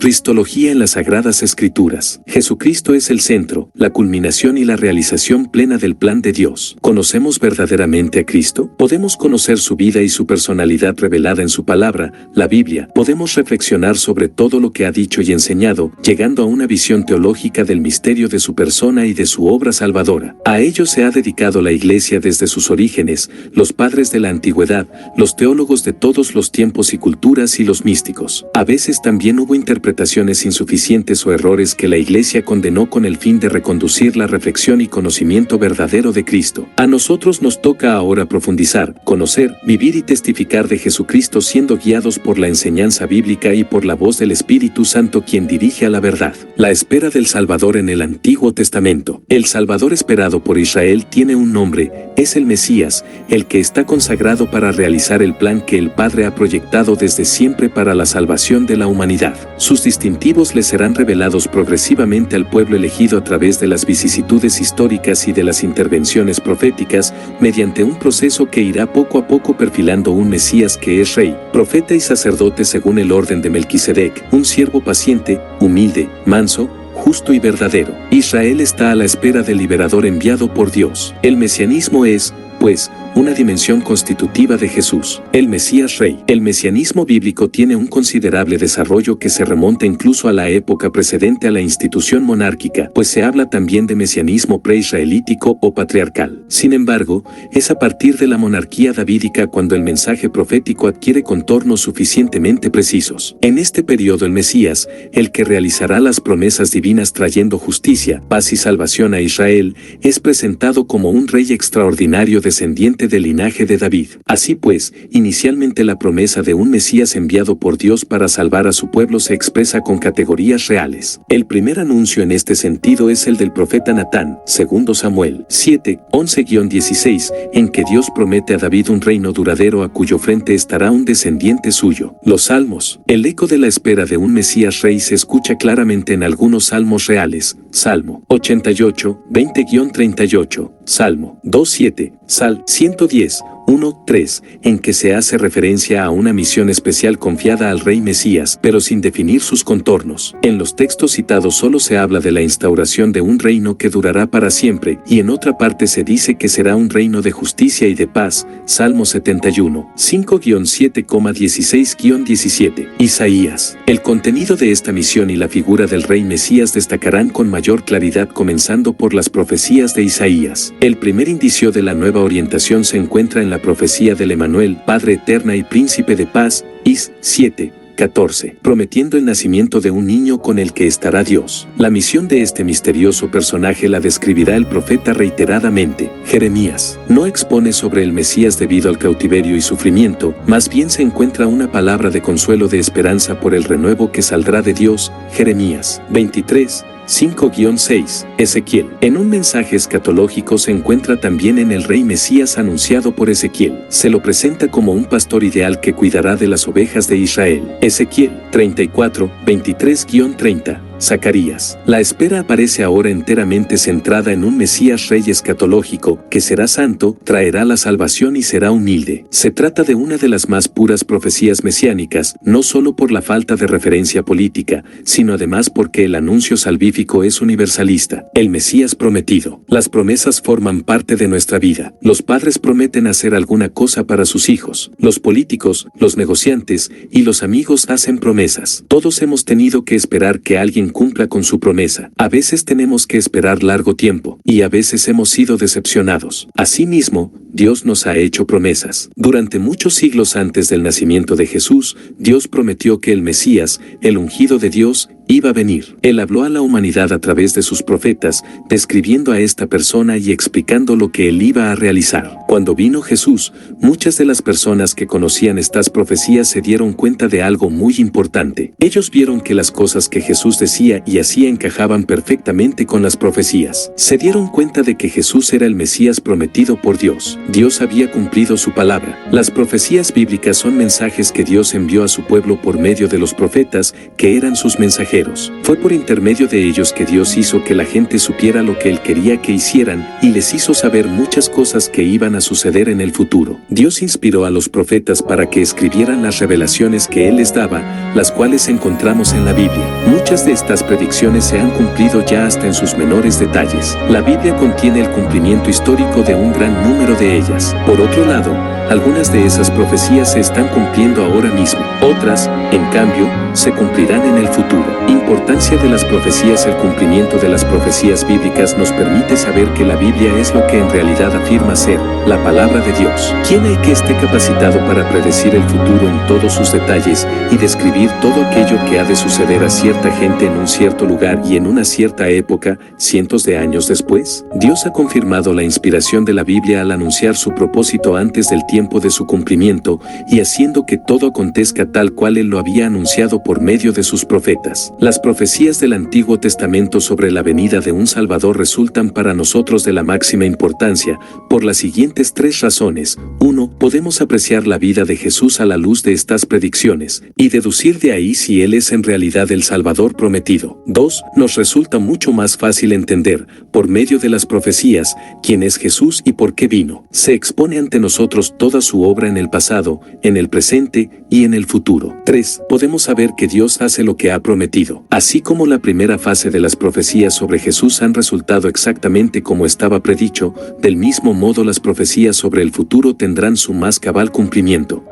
Cristología en las Sagradas Escrituras. Jesucristo es el centro, la culminación y la realización plena del plan de Dios. ¿Conocemos verdaderamente a Cristo? Podemos conocer su vida y su personalidad revelada en su palabra, la Biblia. Podemos reflexionar sobre todo lo que ha dicho y enseñado, llegando a una visión teológica del misterio de su persona y de su obra salvadora. A ello se ha dedicado la Iglesia desde sus orígenes, los padres de la antigüedad, los teólogos de todos los tiempos y culturas y los místicos. A veces también hubo interpretaciones insuficientes o errores que la Iglesia condenó con el fin de reconducir la reflexión y conocimiento verdadero de Cristo. A nosotros nos toca ahora profundizar, conocer, vivir y testificar de Jesucristo siendo guiados por la enseñanza bíblica y por la voz del Espíritu Santo quien dirige a la verdad. La espera del Salvador en el Antiguo Testamento. El Salvador esperado por Israel tiene un nombre, es el Mesías, el que está consagrado para realizar el plan que el Padre ha proyectado desde siempre para la salvación de la humanidad. Sus distintivos le serán revelados progresivamente al pueblo elegido a través de las vicisitudes históricas y de las intervenciones proféticas, mediante un proceso que irá poco a poco perfilando un Mesías que es rey, profeta y sacerdote según el orden de Melquisedec, un siervo paciente, humilde, manso, justo y verdadero. Israel está a la espera del liberador enviado por Dios. El mesianismo es, pues, una dimensión constitutiva de Jesús, el Mesías Rey. El mesianismo bíblico tiene un considerable desarrollo que se remonta incluso a la época precedente a la institución monárquica, pues se habla también de mesianismo preisraelítico o patriarcal. Sin embargo, es a partir de la monarquía davídica cuando el mensaje profético adquiere contornos suficientemente precisos. En este periodo el Mesías, el que realizará las promesas divinas trayendo justicia, paz y salvación a Israel, es presentado como un rey extraordinario descendiente del linaje de David. Así pues, inicialmente la promesa de un Mesías enviado por Dios para salvar a su pueblo se expresa con categorías reales. El primer anuncio en este sentido es el del profeta Natán, segundo Samuel 7, 11-16, en que Dios promete a David un reino duradero a cuyo frente estará un descendiente suyo. Los salmos. El eco de la espera de un Mesías rey se escucha claramente en algunos salmos reales. Salmo 88, 20-38, Salmo 2:7, Sal 110, 1:3, en que se hace referencia a una misión especial confiada al rey Mesías, pero sin definir sus contornos. En los textos citados solo se habla de la instauración de un reino que durará para siempre, y en otra parte se dice que será un reino de justicia y de paz. Salmo 71, 5-7,16-17. Isaías. El contenido de esta misión y la figura del rey Mesías destacarán con mayor claridad comenzando por las profecías de Isaías. El primer indicio de la nueva orientación se encuentra en la profecía del Emanuel, Padre eterna y Príncipe de paz, Is 7:14, prometiendo el nacimiento de un niño con el que estará Dios. La misión de este misterioso personaje la describirá el profeta reiteradamente. Jeremías no expone sobre el Mesías debido al cautiverio y sufrimiento, más bien se encuentra una palabra de consuelo de esperanza por el renuevo que saldrá de Dios. Jeremías 23, 5-6, Ezequiel. En un mensaje escatológico se encuentra también en el rey Mesías anunciado por Ezequiel. Se lo presenta como un pastor ideal que cuidará de las ovejas de Israel. Ezequiel 34, 23-30. Zacarías. La espera aparece ahora enteramente centrada en un Mesías rey escatológico, que será santo, traerá la salvación y será humilde. Se trata de una de las más puras profecías mesiánicas, no solo por la falta de referencia política, sino además porque el anuncio salvífico es universalista. El Mesías prometido. Las promesas forman parte de nuestra vida. Los padres prometen hacer alguna cosa para sus hijos. Los políticos, los negociantes y los amigos hacen promesas. Todos hemos tenido que esperar que alguien cumpla con su promesa. A veces tenemos que esperar largo tiempo, y a veces hemos sido decepcionados. Asimismo, Dios nos ha hecho promesas. Durante muchos siglos antes del nacimiento de Jesús, Dios prometió que el Mesías, el ungido de Dios, iba a venir. Él habló a la humanidad a través de sus profetas, describiendo a esta persona y explicando lo que él iba a realizar. Cuando vino Jesús, muchas de las personas que conocían estas profecías se dieron cuenta de algo muy importante. Ellos vieron que las cosas que Jesús decía y hacía encajaban perfectamente con las profecías. Se dieron cuenta de que Jesús era el Mesías prometido por Dios. Dios había cumplido su palabra. Las profecías bíblicas son mensajes que Dios envió a su pueblo por medio de los profetas, que eran sus mensajeros. mensajeros. Fue por intermedio de ellos que Dios hizo que la gente supiera lo que Él quería que hicieran y les hizo saber muchas cosas que iban a suceder en el futuro. Dios inspiró a los profetas para que escribieran las revelaciones que Él les daba, las cuales encontramos en la Biblia. Muchas de estas predicciones se han cumplido ya hasta en sus menores detalles. La Biblia contiene el cumplimiento histórico de un gran número de ellas. Por otro lado, algunas de esas profecías se están cumpliendo ahora mismo. Otras, en cambio, se cumplirán en el futuro. Importancia de las profecías. El cumplimiento de las profecías bíblicas nos permite saber que la Biblia es lo que en realidad afirma ser, la palabra de Dios. ¿Quién hay que esté capacitado para predecir el futuro en todos sus detalles y describir todo aquello que ha de suceder a cierta gente en un cierto lugar y en una cierta época, cientos de años después? Dios ha confirmado la inspiración de la Biblia al anunciar su propósito antes del tiempo de su cumplimiento y haciendo que todo acontezca tal cual Él lo había anunciado por medio de sus profetas. Las profecías del Antiguo Testamento sobre la venida de un Salvador resultan para nosotros de la máxima importancia por las siguientes tres razones. 1. Podemos apreciar la vida de Jesús a la luz de estas predicciones y deducir de ahí si Él es en realidad el Salvador prometido. 2. Nos resulta mucho más fácil entender, por medio de las profecías, quién es Jesús y por qué vino. Se expone ante nosotros toda su obra en el pasado, en el presente y en el futuro. 3. Podemos saber que Dios hace lo que ha prometido. Así como la primera fase de las profecías sobre Jesús han resultado exactamente como estaba predicho, del mismo modo las profecías sobre el futuro tendrán su más cabal cumplimiento.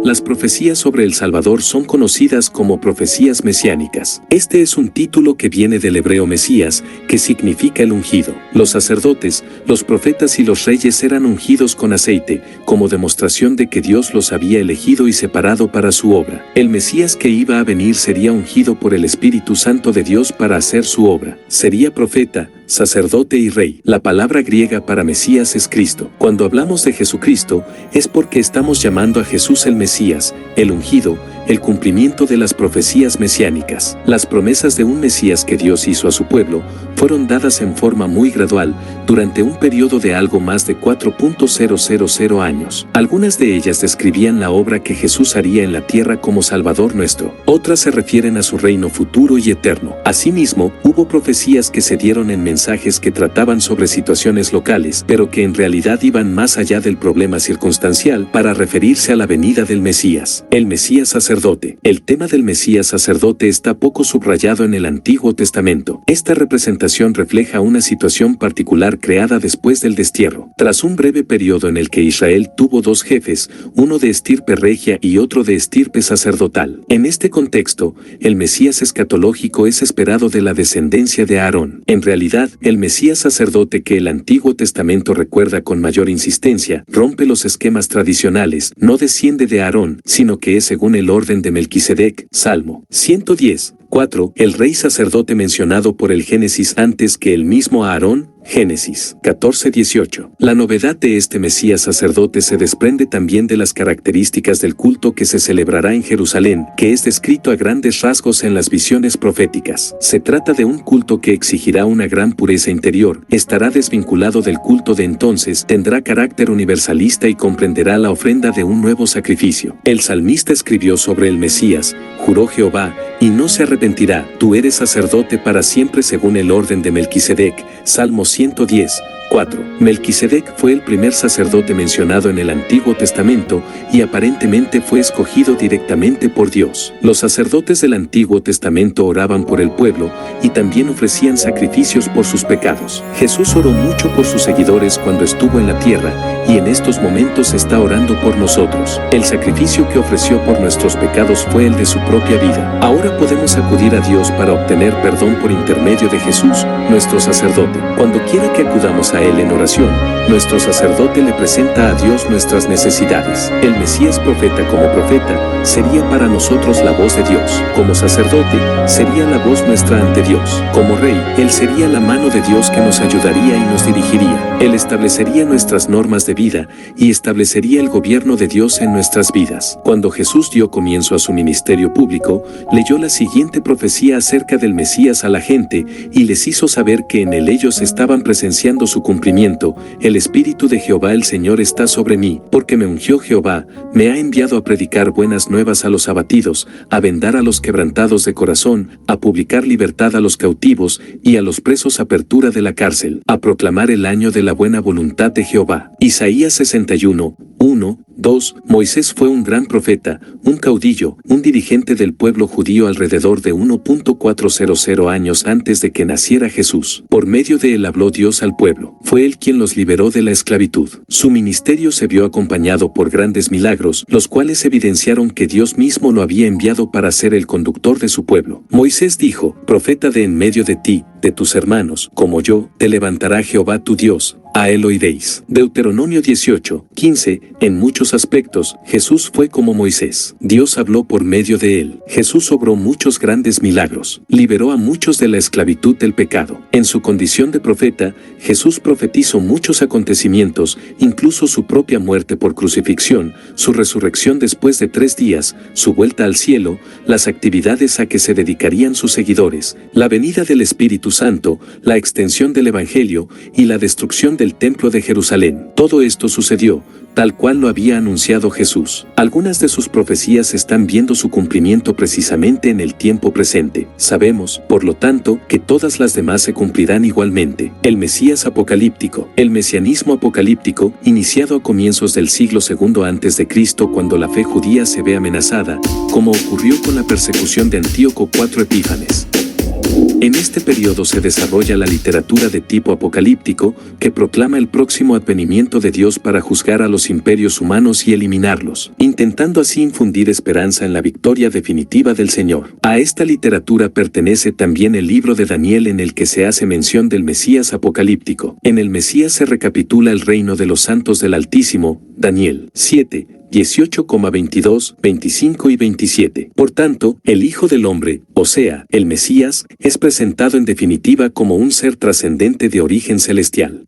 Las profecías sobre el Salvador son conocidas como profecías mesiánicas. Este es un título que viene del hebreo Mesías, que significa el ungido. Los sacerdotes, los profetas y los reyes eran ungidos con aceite, como demostración de que Dios los había elegido y separado para su obra. El Mesías que iba a venir sería ungido por el Espíritu Santo de Dios para hacer su obra. Sería profeta, sacerdote y rey. La palabra griega para Mesías es Cristo. Cuando hablamos de Jesucristo, es porque estamos llamando a Jesús el Mesías, el ungido, el cumplimiento de las profecías mesiánicas. Las promesas de un Mesías que Dios hizo a su pueblo fueron dadas en forma muy gradual, durante un periodo de algo más de 4.000 años. Algunas de ellas describían la obra que Jesús haría en la tierra como Salvador nuestro. Otras se refieren a su reino futuro y eterno. Asimismo, hubo profecías que se dieron en mensajes que trataban sobre situaciones locales, pero que en realidad iban más allá del problema circunstancial para referirse a la venida del Mesías. El Mesías sacerdote. El tema del Mesías sacerdote está poco subrayado en el Antiguo Testamento. Esta representación refleja una situación particular creada después del destierro. Tras un breve periodo en el que Israel tuvo dos jefes, uno de estirpe regia y otro de estirpe sacerdotal. En este contexto, el Mesías escatológico es esperado de la descendencia de Aarón. En realidad, el Mesías sacerdote que el Antiguo Testamento recuerda con mayor insistencia, rompe los esquemas tradicionales, no desciende de Aarón, sino que es según el orden de Melquisedec. Salmo 110, 4. El rey sacerdote mencionado por el Génesis antes que el mismo Aarón. Génesis 14:18. La novedad de este Mesías sacerdote se desprende también de las características del culto que se celebrará en Jerusalén, que es descrito a grandes rasgos en las visiones proféticas. Se trata de un culto que exigirá una gran pureza interior, estará desvinculado del culto de entonces, tendrá carácter universalista y comprenderá la ofrenda de un nuevo sacrificio. El salmista escribió sobre el Mesías: juró Jehová, y no se arrepentirá, tú eres sacerdote para siempre según el orden de Melquisedec. Salmo 110, 4. Melquisedec fue el primer sacerdote mencionado en el Antiguo Testamento y aparentemente fue escogido directamente por Dios. Los sacerdotes del Antiguo Testamento oraban por el pueblo y también ofrecían sacrificios por sus pecados. Jesús oró mucho por sus seguidores cuando estuvo en la tierra y en estos momentos está orando por nosotros. El sacrificio que ofreció por nuestros pecados fue el de su propia vida. Ahora podemos acudir a Dios para obtener perdón por intermedio de Jesús, nuestro sacerdote. Cuando quiera que acudamos a Él en oración, nuestro sacerdote le presenta a Dios nuestras necesidades. El Mesías profeta como profeta sería para nosotros la voz de Dios. Como sacerdote, sería la voz nuestra ante Dios. Como rey, Él sería la mano de Dios que nos ayudaría y nos dirigiría. Él establecería nuestras normas de vida y establecería el gobierno de Dios en nuestras vidas. Cuando Jesús dio comienzo a su ministerio público, leyó la siguiente profecía acerca del Mesías a la gente y les hizo saber que en él ellos estaban presenciando su cumplimiento, el Espíritu de Jehová el Señor está sobre mí, porque me ungió Jehová, me ha enviado a predicar buenas nuevas a los abatidos, a vendar a los quebrantados de corazón, a publicar libertad a los cautivos, y a los presos apertura de la cárcel, a proclamar el año de la buena voluntad de Jehová. Isaías 61, 1, 2. Moisés fue un gran profeta, un caudillo, un dirigente del pueblo judío alrededor de 1.400 años antes de que naciera Jesús. Por medio de él habló Dios al pueblo. Fue él quien los liberó de la esclavitud. Su ministerio se vio acompañado por grandes milagros, los cuales evidenciaron que Dios mismo lo había enviado para ser el conductor de su pueblo. Moisés dijo: profeta de en medio de ti, de tus hermanos, como yo, te levantará Jehová tu Dios, a él oiréis. Deuteronomio 18, 15. En muchos aspectos, Jesús fue como Moisés. Dios habló por medio de él. Jesús obró muchos grandes milagros. Liberó a muchos de la esclavitud del pecado. En su condición de profeta, Jesús profetizó muchos acontecimientos, incluso su propia muerte por crucifixión, su resurrección después de 3 días, su vuelta al cielo, las actividades a que se dedicarían sus seguidores, la venida del Espíritu Santo, la extensión del Evangelio y la destrucción del Templo de Jerusalén. Todo esto sucedió, tal cual lo había anunciado Jesús. Algunas de sus profecías están viendo su cumplimiento precisamente en el tiempo presente. Sabemos, por lo tanto, que todas las demás se cumplirán igualmente. El Mesías apocalíptico. El mesianismo apocalíptico, iniciado a comienzos del siglo II a.C., cuando la fe judía se ve amenazada, como ocurrió con la persecución de Antíoco IV Epífanes. En este periodo se desarrolla la literatura de tipo apocalíptico, que proclama el próximo advenimiento de Dios para juzgar a los imperios humanos y eliminarlos, intentando así infundir esperanza en la victoria definitiva del Señor. A esta literatura pertenece también el libro de Daniel, en el que se hace mención del Mesías apocalíptico. En el Mesías se recapitula el reino de los santos del Altísimo, Daniel 7, 18,22, 25 y 27. Por tanto, el Hijo del Hombre, o sea, el Mesías, es presentado en definitiva como un ser trascendente de origen celestial.